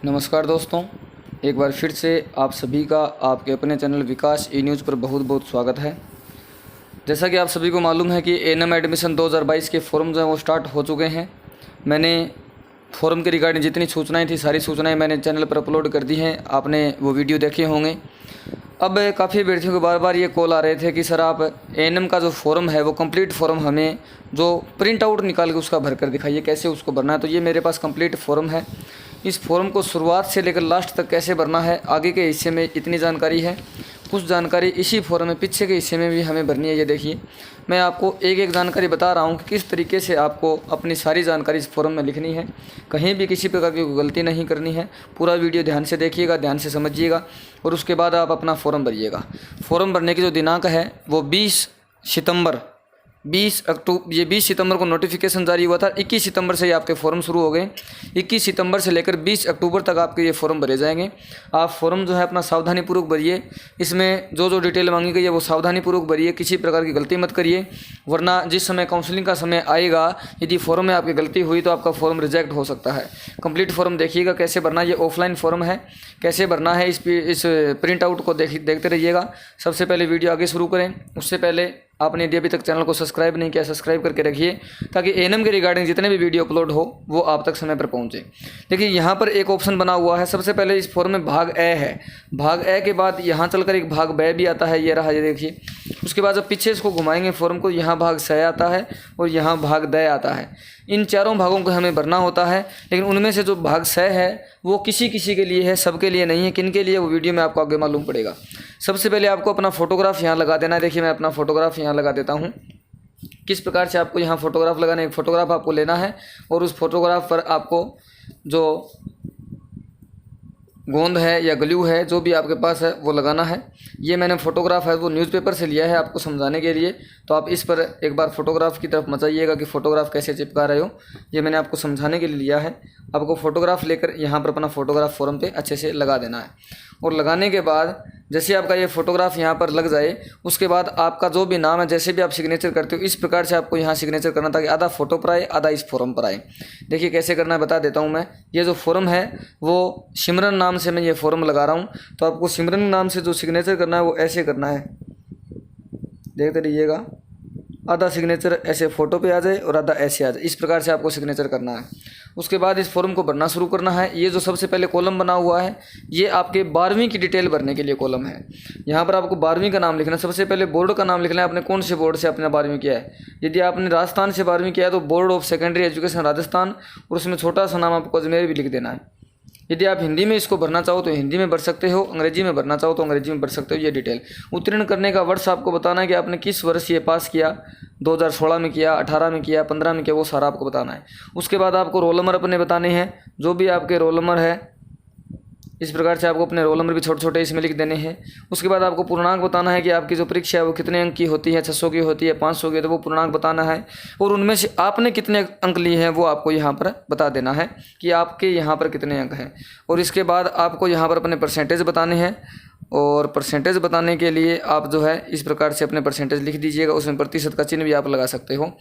नमस्कार दोस्तों, एक बार फिर से आप सभी का आपके अपने चैनल विकास ई न्यूज़ पर बहुत बहुत स्वागत है। जैसा कि आप सभी को मालूम है कि एएनएम एडमिशन 2022 के फॉर्म जो हैं वो स्टार्ट हो चुके हैं। मैंने फॉर्म के रिगार्डिंग जितनी सूचनाएं थी सारी सूचनाएं मैंने चैनल पर अपलोड कर दी हैं। आपने वो वीडियो देखे होंगे। अब काफ़ी अभ्यर्थियों को बार बार ये कॉल आ रहे थे कि सर आप एएनएम का जो फॉर्म है वो कंप्लीट फॉर्म हमें जो प्रिंट आउट निकाल के उसका भर कर दिखाइए, कैसे उसको भरना है। तो ये मेरे पास कंप्लीट फॉर्म है। इस फॉर्म को शुरुआत से लेकर लास्ट तक कैसे भरना है, आगे के हिस्से में इतनी जानकारी है। कुछ जानकारी इसी फॉर्म में पीछे के हिस्से में भी हमें भरनी है। ये देखिए, मैं आपको एक एक जानकारी बता रहा हूँ कि किस तरीके से आपको अपनी सारी जानकारी इस फॉर्म में लिखनी है। कहीं भी किसी प्रकार की गलती नहीं करनी है। पूरा वीडियो ध्यान से देखिएगा, ध्यान से समझिएगा और उसके बाद आप अपना फॉर्म भरिएगा। फॉर्म भरने की जो दिनांक है वो 20 सितंबर 20 सितंबर को नोटिफिकेशन जारी हुआ था। 21 सितंबर से ये आपके फॉर्म शुरू हो गए। 21 सितंबर से लेकर 20 अक्टूबर तक आपके ये फॉर्म भरे जाएंगे। आप फॉर्म जो है अपना सावधानीपूर्वक भरिए। इसमें जो जो डिटेल मांगी गई है वो सावधानीपूर्वक भरिए, किसी प्रकार की गलती मत करिए, वरना जिस समय काउंसलिंग का समय आएगा यदि फॉर्म में आपकी गलती हुई तो आपका फॉर्म रिजेक्ट हो सकता है। कंप्लीट फॉर्म देखिएगा कैसे भरना है। ये ऑफलाइन फॉर्म है, कैसे भरना है इस प्रिंट आउट को देखते रहिएगा। सबसे पहले वीडियो आगे शुरू करें उससे पहले आपने यदि अभी तक चैनल को सब्सक्राइब नहीं किया, सब्सक्राइब करके रखिए ताकि एएनएम के रिगार्डिंग जितने भी वीडियो अपलोड हो वो आप तक समय पर पहुंचे। देखिए यहाँ पर एक ऑप्शन बना हुआ है। सबसे पहले इस फॉर्म में भाग ए है। भाग ए के बाद यहाँ चलकर एक भाग ब भी आता है, ये रहा, ये देखिए। उसके बाद जब पीछे इसको घुमाएंगे फॉर्म को, यहाँ भाग स आता है और यहाँ भाग द आता है। इन चारों भागों को हमें भरना होता है, लेकिन उनमें से जो भाग स है वो किसी किसी के लिए है, सबके लिए नहीं है। किन के लिए वो वीडियो में आपको आगे मालूम पड़ेगा। सबसे पहले आपको अपना फोटोग्राफ यहाँ लगा देना है। देखिए मैं अपना फोटोग्राफ यहाँ लगा देता हूँ। किस प्रकार से आपको यहाँ फोटोग्राफ लगाना है, एक फ़ोटोग्राफ आपको लेना है और उस फोटोग्राफ पर आपको जो गोंद है या ग्लू है जो भी आपके पास है वो लगाना है। ये मैंने फ़ोटोग्राफ है वो न्यूज़पेपर से लिया है आपको समझाने के लिए, तो आप इस पर एक बार फ़ोटोग्राफ की तरफ मचाइएगा कि फ़ोटोग्राफ कैसे चिपका रहे हो। ये मैंने आपको समझाने के लिए लिया है। आपको फ़ोटोग्राफ लेकर यहाँ पर अपना फ़ोटोग्राफ फॉर्म पे अच्छे से लगा देना है और लगाने के बाद जैसे आपका ये फ़ोटोग्राफ यहाँ पर लग जाए उसके बाद आपका जो भी नाम है, जैसे भी आप सिग्नेचर करते हो इस प्रकार से आपको यहाँ सिग्नेचर करना ताकि आधा फ़ोटो पर आए आधा इस फॉर्म पर आए। देखिए कैसे करना है बता देता हूँ मैं। ये जो फॉर्म है वो सिमरन नाम से मैं ये फॉर्म लगा रहा हूँ, तो आपको सिमरन नाम से जो सिग्नेचर करना है वो ऐसे करना है। देखते रहिएगा, आधा सिग्नेचर ऐसे फ़ोटो पे आ जाए और आधा ऐसे आ जाए, इस प्रकार से आपको सिग्नेचर करना है। उसके बाद इस फॉर्म को भरना शुरू करना है। ये जो सबसे पहले कॉलम बना हुआ है ये आपके 12वीं की डिटेल भरने के लिए कॉलम है। यहाँ पर आपको 12वीं का नाम लिखना है। सबसे पहले बोर्ड का नाम लिखना है, आपने कौन से बोर्ड से अपने 12वीं किया है। यदि आपने राजस्थान से 12वीं किया है तो board of secondary education Rajasthan, और उसमें छोटा सा नाम आपको अजमेर भी लिख देना है। यदि आप हिंदी में इसको भरना चाहो तो हिंदी में भर सकते हो, अंग्रेजी में भरना चाहो तो अंग्रेजी में भर सकते हो। ये डिटेल उत्तीर्ण करने का वर्ष आपको बताना है कि आपने किस वर्ष ये पास किया, 2016 में किया, 18 में किया, 15 में किया, वो सारा आपको बताना है। उसके बाद आपको रोल नंबर अपने बताने हैं, जो भी आपके रोल नंबर है इस प्रकार से आपको अपने रोल नंबर भी छोटे छोटे इसमें लिख देने हैं। उसके बाद आपको पूर्णांक बताना है कि आपकी जो परीक्षा है वो कितने अंक की होती है, 600 की होती है, 500 की, तो वो पूर्णांक बताना है और उनमें से आपने कितने अंक लिए हैं वो आपको यहाँ पर बता देना है कि आपके यहाँ पर कितने अंक हैं। और इसके बाद आपको यहाँ पर अपने परसेंटेज बताने हैं और परसेंटेज बताने के लिए आप जो है इस प्रकार से अपने परसेंटेज लिख दीजिएगा। उसमें प्रतिशत का चिन्ह भी आप लगा सकते हो,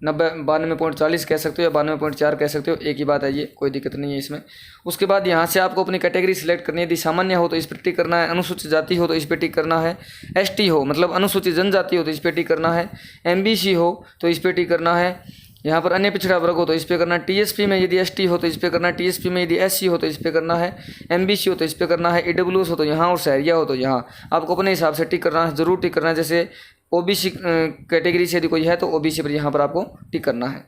92.40 कह सकते हो या 92.4 कह सकते हो, एक ही बात है, ये कोई दिक्कत नहीं है इसमें। उसके बाद यहाँ से आपको अपनी कैटेगरी सिलेक्ट करनी है। यदि सामान्य हो तो इस पर टिक करना है, अनुसूचित जाति हो तो इस पर टिक करना है, एसटी हो मतलब अनुसूचित जनजाति हो तो इस पर टिक करना है, एमबीसी हो तो इस पर टिक करना है, यहाँ पर अन्य पिछड़ा वर्ग हो तो इस पर करना है, टीएसपी में यदि एसटी हो तो इस पर करना है, टीएसपी में यदि एससी हो तो इस पर करना है, एमबीसी हो तो इस पर करना है, ईडब्ल्यूएस हो तो यहाँ और शहरिया हो तो यहाँ। आपको अपने हिसाब से टिक करना है, जरूर टिक करना है। जैसे ओबीसी कैटेगरी से यदि कोई है तो ओबीसी पर यहाँ पर आपको टिक करना है।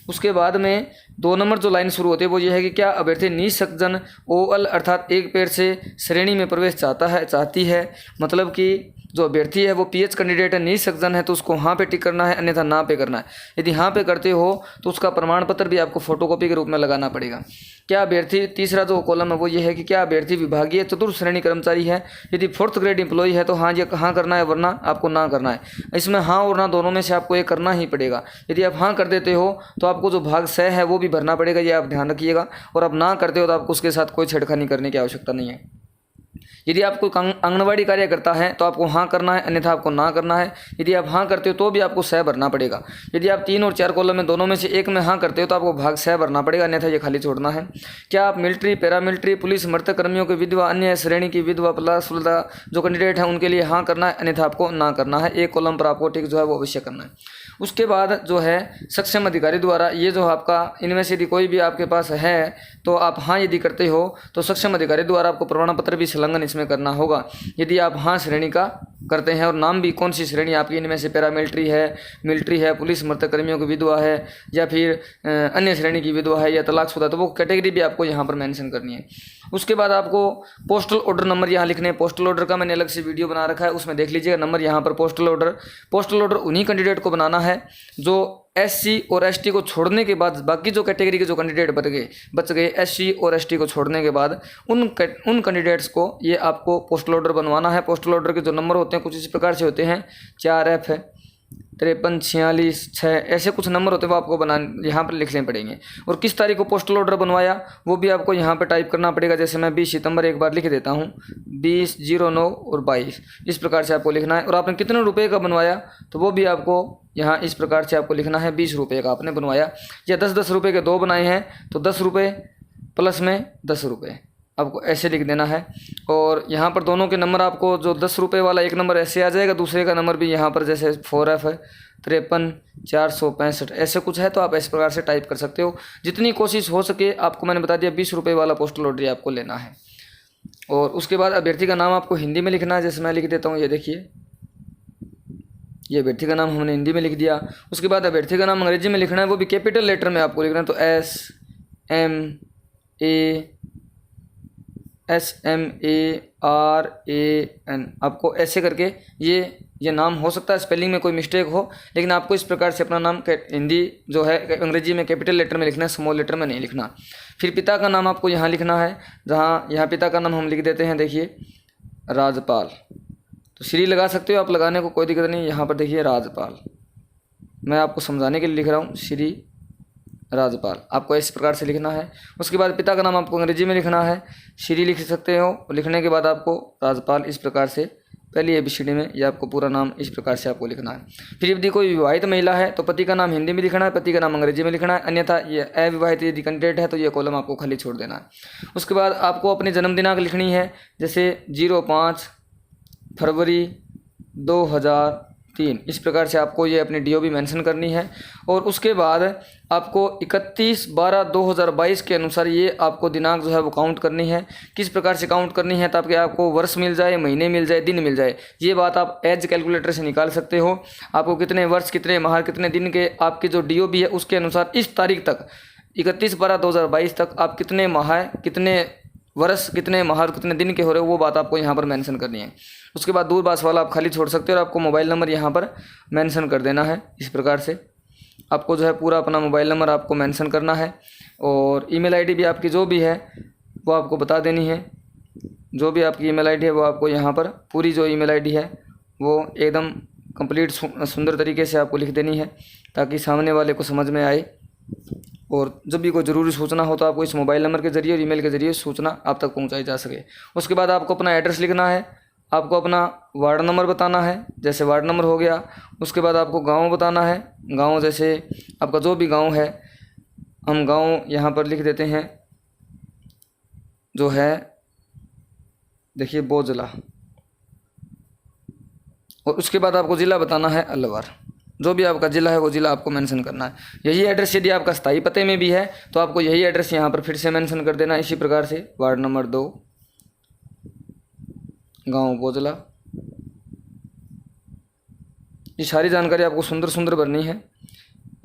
उसके बाद में 2 नंबर जो लाइन शुरू होती है वो ये है कि क्या अभ्यर्थी निःसंजन ओवल अर्थात एक पेड़ से श्रेणी में प्रवेश चाहती है, मतलब कि जो अभ्यर्थी है वो पीएच कैंडिडेट है, निःसंजन है तो उसको हाँ पे टिक करना है, अन्यथा ना पे करना है। यदि हाँ पे करते हो तो उसका प्रमाण पत्र भी आपको फोटोकॉपी के रूप में लगाना पड़ेगा। क्या अभ्यर्थी, तीसरा जो कॉलम है वो ये है कि क्या अभ्यर्थी विभागीय चतुर्थ श्रेणी कर्मचारी है, यदि 4th ग्रेड एम्प्लॉय है तो हाँ ये हाँ करना है, वरना आपको ना करना है। इसमें हाँ और ना दोनों में से आपको ये करना ही पड़ेगा। यदि आप हाँ कर देते हो तो आपको जो भाग स है वो भी भरना पड़ेगा, ये आप ध्यान रखिएगा। और आप ना करते हो तो आपको उसके साथ कोई छेड़खानी करने की आवश्यकता नहीं है। यदि आप कोई आंगनबाड़ी कार्य करता है तो आपको हाँ करना है, अन्यथा आपको ना करना है। यदि आप हाँ करते हो तो भी आपको सह भरना पड़ेगा। यदि आप 3 और 4 कॉलम में दोनों में से एक में हाँ करते हो तो आपको भाग सह भरना पड़ेगा, अन्यथा ये खाली छोड़ना है। क्या आप मिलिट्री, पैरामिलिट्री, पुलिस, मृतक कर्मियों की विधवा, अन्य श्रेणी की विधवा प्लस जो कैंडिडेट है उनके लिए हाँ करना है, अन्यथा आपको ना करना है। एक कॉलम पर आपको टिक जो है वो अवश्य करना है। उसके बाद जो है सक्षम अधिकारी द्वारा ये जो आपका इनमें से यदि कोई भी आपके पास है तो आप हाँ यदि करते हो तो सक्षम अधिकारी द्वारा आपको प्रमाण पत्र भी संलग्न इसमें करना होगा। यदि आप हाँ श्रेणी का करते हैं और नाम भी कौन सी श्रेणी आपकी इनमें से पैरामिलिट्री है, मिलिट्री है, पुलिस, मृतक कर्मियों की विधवा है या फिर अन्य श्रेणी की विधवा है या तलाकशुदा, तो वो कैटेगरी भी आपको यहाँ पर मेंशन करनी है। उसके बाद आपको पोस्टल ऑर्डर नंबर यहाँ लिखने हैं। पोस्टल ऑर्डर का मैंने अलग से वीडियो बना रखा है, उसमें देख लीजिएगा नंबर यहाँ पर। पोस्टल ऑर्डर उन्हीं कैंडिडेट को बनाना है जो SC और ST को छोड़ने के बाद बाकी जो कैटेगरी के जो कैंडिडेट बच गए SC और ST को छोड़ने के बाद उन कैंडिडेट्स को ये आपको पोस्टल ऑर्डर बनवाना है। पोस्टल ऑर्डर के जो नंबर होते हैं कुछ इस प्रकार से होते हैं 4F 53 46 6 ऐसे कुछ नंबर होते हैं, वो आपको यहाँ पर लिखने पड़ेंगे। और किस तारीख को पोस्टल ऑर्डर बनवाया वो भी आपको यहाँ पर टाइप करना पड़ेगा। जैसे मैं 20 सितंबर एक बार लिख देता हूँ, 20/09 और 22 इस प्रकार से आपको लिखना है। और आपने कितने रुपए का बनवाया तो वो भी आपको यहाँ इस प्रकार से आपको लिखना है। 20 रुपये का आपने बनवाया या 10-10 रुपये के 2 बनाए हैं तो 10 रुपये प्लस में 10 रुपये आपको ऐसे लिख देना है। और यहाँ पर दोनों के नंबर आपको जो 10 रुपये वाला एक नंबर ऐसे आ जाएगा, दूसरे का नंबर भी यहाँ पर जैसे 4F है 53 465 ऐसे कुछ है तो आप इस प्रकार से टाइप कर सकते हो। जितनी कोशिश हो सके आपको मैंने बता दिया 20 रुपये वाला पोस्टल ऑर्डर आपको लेना है। और उसके बाद अभ्यर्थी का नाम आपको हिंदी में लिखना है। जैसे मैं लिख देता हूँ, ये देखिए ये अभ्यर्थी का नाम हमने हिंदी में लिख दिया। उसके बाद अभ्यर्थी का नाम अंग्रेजी में लिखना है, वो भी कैपिटल लेटर में आपको लिखना है। तो SMARAN आपको ऐसे करके ये नाम हो सकता है स्पेलिंग में कोई मिस्टेक हो, लेकिन आपको इस प्रकार से अपना नाम हिंदी जो है अंग्रेजी में कैपिटल लेटर में लिखना है, स्मॉल लेटर में नहीं लिखना। फिर पिता का नाम आपको यहाँ लिखना है, जहाँ यहाँ पिता का नाम हम लिख देते हैं, देखिए राजपाल। तो श्री लगा सकते हो आप, लगाने को कोई दिक्कत नहीं। यहाँ पर देखिए राजपाल, मैं आपको समझाने के लिए लिख रहा हूँ, श्री राजपाल आपको इस प्रकार से लिखना है। उसके बाद पिता का नाम आपको अंग्रेजी में लिखना है, श्री लिख सकते हो। लिखने के बाद आपको राजपाल इस प्रकार से पहली ABCD में ये आपको पूरा नाम इस प्रकार से आपको लिखना है। फिर यदि कोई विवाहित महिला है तो पति का नाम हिंदी में लिखना है, पति का नाम अंग्रेजी में लिखना है, अन्यथा ये अविवाहित यदि कैंडिडेट है तो ये कॉलम आपको खाली छोड़ देना है। उसके बाद आपको अपनी जन्म दिनांक लिखनी है, जैसे 05 फरवरी 2003 इस प्रकार से आपको ये अपनी DOB मेंशन करनी है। और उसके बाद आपको 31/12/2022 के अनुसार ये आपको दिनांक जो है वो काउंट करनी है। किस प्रकार से काउंट करनी है, ताकि आपको वर्ष मिल जाए, महीने मिल जाए, दिन मिल जाए। ये बात आप एज कैलकुलेटर से निकाल सकते हो। आपको कितने वर्ष, कितने माह, कितने दिन के आपकी जो DOB है उसके अनुसार इस तारीख तक 31/12/2022 तक आप कितने माह, कितने वर्ष, कितने माह, कितने दिन के हो रहे हो, वो बात आपको यहाँ पर मेंशन करनी है। उसके बाद दूरभाष वाला आप खाली छोड़ सकते हो और आपको मोबाइल नंबर यहाँ पर मेंशन कर देना है। इस प्रकार से आपको जो है पूरा अपना मोबाइल नंबर आपको मेंशन करना है। और ईमेल आईडी भी आपकी जो भी है वो आपको बता देनी है। जो भी आपकी ईमेल आईडी है वो आपको यहाँ पर पूरी जो ईमेल आईडी है वो एकदम कंप्लीट सुंदर तरीके से आपको लिख देनी है, ताकि सामने वाले को समझ में आए। और जब भी कोई ज़रूरी सूचना हो तो आपको इस मोबाइल नंबर के ज़रिए और ईमेल के ज़रिए सूचना आप तक पहुंचाई जा सके। उसके बाद आपको अपना एड्रेस लिखना है, आपको अपना वार्ड नंबर बताना है, जैसे वार्ड नंबर हो गया। उसके बाद आपको गांव बताना है, गांव जैसे आपका जो भी गांव है, हम गांव यहाँ पर लिख देते हैं जो है, देखिए बोजला। और उसके बाद आपको ज़िला बताना है अलवर। जो भी आपका ज़िला है वो ज़िला आपको मेंशन करना है। यही एड्रेस यदि आपका स्थायी पते में भी है तो आपको यही एड्रेस यहाँ पर फिर से मेंशन कर देना है। इसी प्रकार से वार्ड नंबर 2 गांव बोजला। ये सारी जानकारी आपको सुंदर सुंदर भरनी है।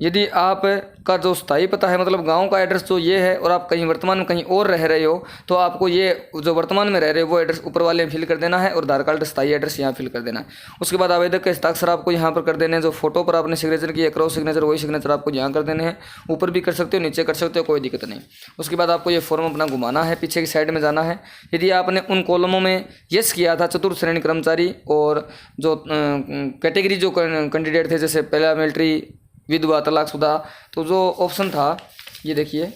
यदि आपका जो स्थायी पता है, मतलब गांव का एड्रेस जो ये है, और आप कहीं वर्तमान में कहीं और रह रहे हो, तो आपको ये जो वर्तमान में रह रहे हो वो एड्रेस ऊपर वाले में फिल कर देना है और आधार कार्ड स्थायी एड्रेस यहाँ फिल कर देना है। उसके बाद आवेदक के हस्ताक्षर आपको यहाँ पर कर देने हैं। जो फोटो पर आपने सिग्नेचर किया, क्रॉस सिग्नेचर, वही सिग्नेचर आपको यहाँ कर देने हैं। ऊपर भी कर सकते हो, नीचे कर सकते हो, कोई दिक्कत नहीं। उसके बाद आपको ये फॉर्म अपना घुमाना है, पीछे की साइड में जाना है। यदि आपने उन कॉलमों में यस किया था, चतुर्थ श्रेणी कर्मचारी और जो कैटेगरी जो कैंडिडेट थे, जैसे पहला मिलिट्री, विधवा, तलाकशुदा, तो जो ऑप्शन था ये देखिए,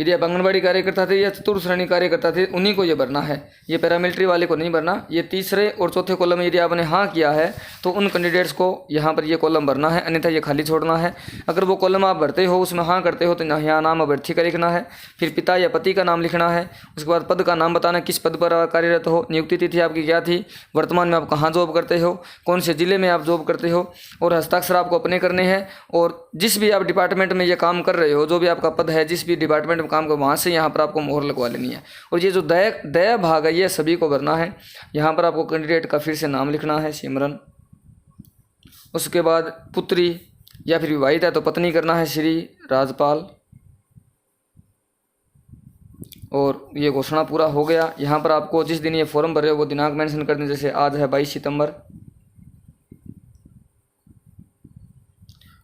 यदि आप आंगनबाड़ी कार्यकर्ता थे या चतुर्थ श्रेणी कार्यकर्ता थे, उन्हीं को ये भरना है, ये पैरामिलिट्री वाले को नहीं भरना। ये तीसरे और चौथे कॉलम में यदि आपने हाँ किया है तो उन कैंडिडेट्स को यहाँ पर ये कॉलम भरना है, अन्यथा ये खाली छोड़ना है। अगर वो कॉलम आप भरते हो उसमें हाँ करते हो तो यहाँ नाम अभ्यर्थी का लिखना है, फिर पिता या पति का नाम लिखना है, उसके बाद पद का नाम बताना, किस पद पर कार्यरत हो, नियुक्ति तिथि आपकी क्या थी, वर्तमान में आप कहाँ जॉब करते हो, कौन से ज़िले में आप जॉब करते हो, और हस्ताक्षर आपको अपने करने हैं। और जिस भी आप डिपार्टमेंट में ये काम कर रहे हो, जो भी आपका पद है, जिस भी डिपार्टमेंट में काम कर, वहाँ से यहाँ पर आपको मोहर लगवा लेनी है। और ये जो दया भाग है ये सभी को भरना है। यहाँ पर आपको कैंडिडेट का फिर से नाम लिखना है, सिमरन। उसके बाद पुत्री या फिर विवाहित है तो पत्नी करना है, श्री राजपाल। और ये घोषणा पूरा हो गया। यहाँ पर आपको जिस दिन ये फॉर्म भरे हो वो दिनांक मेंशन कर दें, जैसे आज है 22 सितंबर।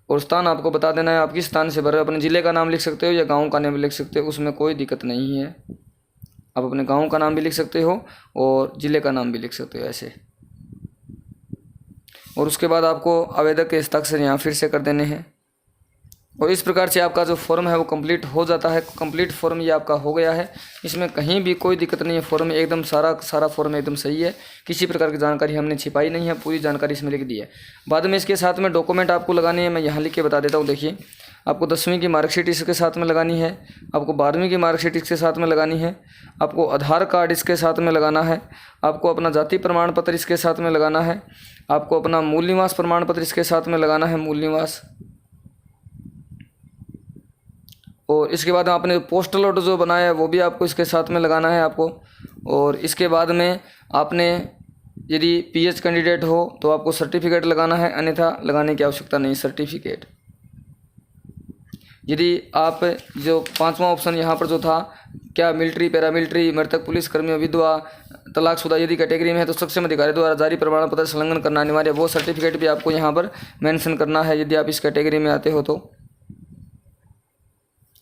और स्थान आपको बता देना है आप किस स्थान से भर रहे हो। अपने ज़िले का नाम लिख सकते हो या गांव का नाम लिख सकते हो, उसमें कोई दिक्कत नहीं है। आप अपने गांव का नाम भी लिख सकते हो और ज़िले का नाम भी लिख सकते हो ऐसे। और उसके बाद आपको आवेदक के हस्ताक्षर यहाँ फिर से कर देने हैं। और इस प्रकार से आपका जो फॉर्म है वो कंप्लीट हो जाता है। कंप्लीट फॉर्म ये आपका हो गया है, इसमें कहीं भी कोई दिक्कत नहीं है। फॉर्म एकदम सारा फॉर्म एकदम सही है, किसी प्रकार की जानकारी हमने छिपाई नहीं है, पूरी जानकारी इसमें लिख दी है। बाद में इसके साथ में डॉक्यूमेंट आपको लगाने हैं, मैं यहाँ लिख के बता देता हूँ। देखिए, आपको 10वीं की मार्कशीट इसके साथ में लगानी है, आपको 12वीं की मार्कशीट इसके साथ में लगानी है, आपको आधार कार्ड इसके साथ में लगाना है, आपको अपना जाति प्रमाण पत्र इसके साथ में लगाना है, आपको अपना मूल निवास प्रमाण पत्र इसके साथ में लगाना है, मूल निवास। और इसके बाद आपने पोस्टल ऑर्डर जो बनाया है वो भी आपको इसके साथ में लगाना है आपको। और इसके बाद में आपने यदि पीएच कैंडिडेट हो तो आपको सर्टिफिकेट लगाना है, अन्यथा लगाने की आवश्यकता नहीं, सर्टिफिकेट। यदि आप जो 5वां ऑप्शन यहाँ पर जो था, क्या मिलिट्री, पैरामिलिट्री, मृतक पुलिसकर्मी, विधवा, तलाकशुदा यदि कैटेगरी में है तो सक्षम अधिकारी द्वारा जारी प्रमाण पत्र संलग्न करना अनिवार्य, वो सर्टिफिकेट भी आपको यहाँ पर मेंशन करना है यदि आप इस कैटेगरी में आते हो तो।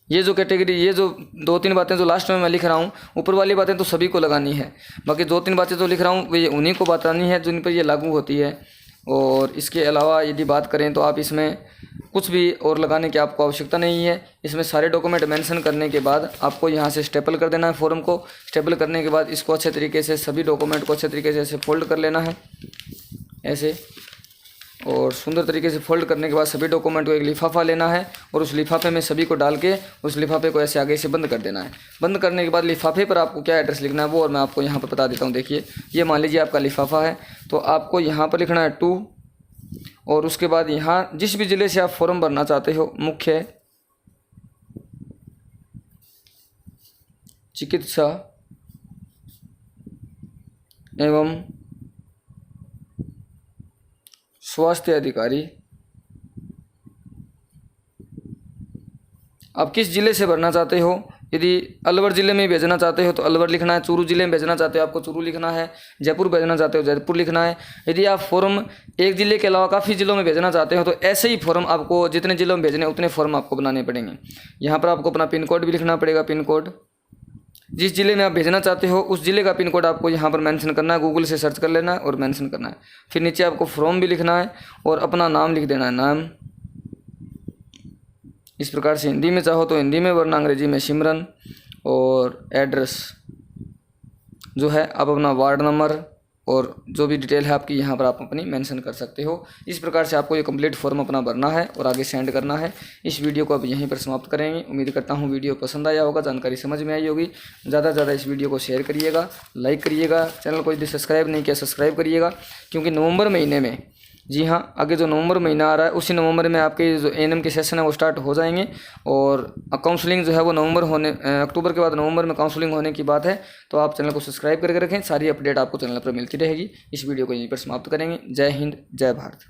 ये जो कैटेगरी, ये जो 2-3 बातें जो लास्ट में मैं लिख रहा हूँ, ऊपर वाली बातें तो सभी को लगानी है, बाकी 2-3 बातें जो लिख रहा हूँ ये उन्हीं को बतानी है जिन पर ये लागू होती है। और इसके अलावा यदि बात करें तो आप इसमें कुछ भी और लगाने की आपको आवश्यकता नहीं है। इसमें सारे डॉक्यूमेंट मेंशन करने के बाद आपको यहाँ से स्टेपल कर देना है फॉर्म को। स्टेपल करने के बाद इसको अच्छे तरीके से, सभी डॉक्यूमेंट को अच्छे तरीके से ऐसे फोल्ड कर लेना है ऐसे। और सुंदर तरीके से फोल्ड करने के बाद सभी डॉक्यूमेंट को एक लिफाफा लेना है और उस लिफाफे में सभी को डाल के उस लिफाफे को ऐसे आगे से बंद कर देना है। बंद करने के बाद लिफाफे पर आपको क्या एड्रेस लिखना है वो और मैं आपको यहाँ पर बता देता हूँ। देखिए, ये मान लीजिए आपका लिफाफा है तो आपको यहाँ पर लिखना है 2। और उसके बाद यहाँ जिस भी ज़िले से आप फॉर्म भरना चाहते हो, मुख्य चिकित्सा एवं स्वास्थ्य अधिकारी, आप किस ज़िले से भरना चाहते हो। यदि अलवर ज़िले में भेजना चाहते हो तो अलवर लिखना है, चूरू ज़िले में भेजना चाहते हो आपको चूरू लिखना है, जयपुर भेजना चाहते हो जयपुर लिखना है। यदि आप फॉर्म एक ज़िले के अलावा काफ़ी ज़िलों में भेजना चाहते हो तो ऐसे ही फॉर्म आपको जितने ज़िलों में भेजने उतने फॉर्म आपको बनाने पड़ेंगे। यहाँ पर आपको अपना पिन कोड भी लिखना पड़ेगा। पिन कोड, जिस ज़िले में आप भेजना चाहते हो उस ज़िले का पिन कोड आपको यहाँ पर मेंशन करना है, गूगल से सर्च कर लेना है और मेंशन करना है। फिर नीचे आपको फॉर्म भी लिखना है और अपना नाम लिख देना है, नाम। इस प्रकार से हिंदी में चाहो तो हिंदी में, वरना अंग्रेजी में सिमरन। और एड्रेस जो है आप अपना वार्ड नंबर और जो भी डिटेल है आपकी यहाँ पर आप अपनी मेंशन कर सकते हो। इस प्रकार से आपको ये कंप्लीट फॉर्म अपना भरना है और आगे सेंड करना है। इस वीडियो को अब यहीं पर समाप्त करेंगे। उम्मीद करता हूँ वीडियो पसंद आया होगा, जानकारी समझ में आई होगी। ज़्यादा से ज़्यादा इस वीडियो को शेयर करिएगा, लाइक करिएगा, चैनल को यदि सब्सक्राइब नहीं किया सब्सक्राइब करिएगा, क्योंकि नवंबर महीने में, जी हाँ, आगे जो नवंबर महीना आ रहा है उसी नवंबर में आपके जो एएनएम के सेशन है वो स्टार्ट हो जाएंगे। और काउंसलिंग जो है वो अक्टूबर के बाद नवंबर में काउंसलिंग होने की बात है। तो आप चैनल को सब्सक्राइब करके रखें, सारी अपडेट आपको चैनल पर मिलती रहेगी। इस वीडियो को यहीं पर समाप्त करेंगे। जय हिंद, जय भारत।